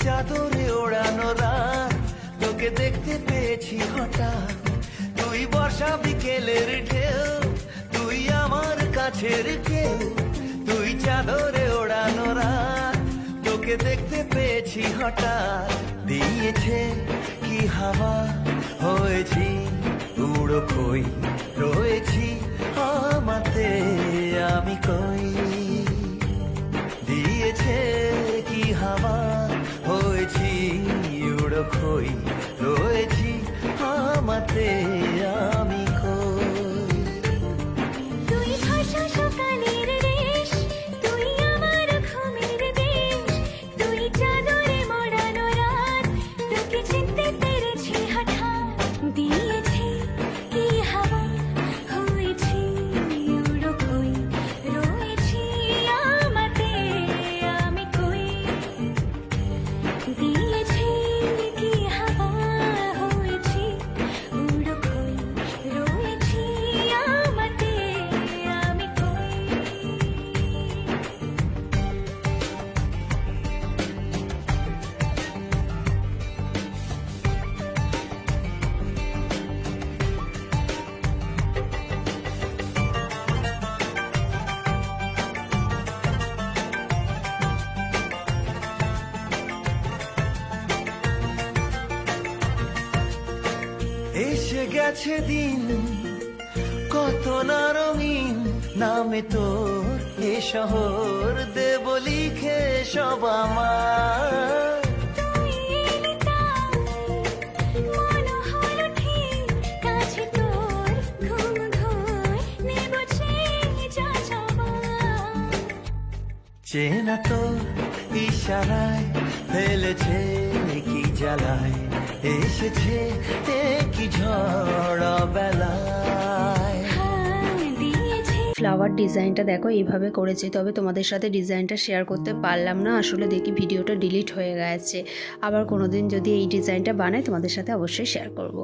চাদরে ওড়ানো রাত, তোকে দেখতে পেয়েছি হঠাৎ। তুই বর্ষা বিকেলের ঢেউ, তুই আমার কাছের কেউ। তুই চাদরে ওড়ানো রাত, তোকে দেখতে পেয়েছি হঠাৎ। দিয়েছে কি হাওয়া, হয়েছি উড়ো কই, রয়েছি আমাতে আমি কই। দিয়েছে কি হাওয়া, হয়েছি উড়ো কই, রয়েছি আমাতে আমি কই। তুই ভাষা সকালের রেশ, তুই আমার ঘুমের দেশ। তুই চাদরে মোড়ানো রাত, তোকে চিনতে পেরেছি হঠাৎ। দিয়েছি কি হাওয়া, হয়েছি উড়ো কই, রয়েছি আমাতে আমি কই। দিয়েছি কি হাওয়া, হয়েছি উড়ো কই, রয়েছি আমাতে আমি কই। এসে গেছে দিন কত না রঙিন, নামে তোর এ শহর দেব লিখে সব আমার। তুই এলি তাই মন হলো ঠিক, কাছে তোর ঘুম ঘুম নেব যা যাবার। চেনা তো ইশারায় ফেলেছে কি জ্বালায়, এসেছে কি ঝড় বেলায়। ফ্লাওয়ার ডিজাইনটা দেখো এইভাবে করেছি, তবে তোমাদের সাথে ডিজাইনটা শেয়ার করতে পারলাম না, আসলে দেখি ভিডিওটা ডিলিট হয়ে গেছে। আবার কোনোদিন যদি এই ডিজাইনটা বানাই তোমাদের সাথে অবশ্যই শেয়ার করব।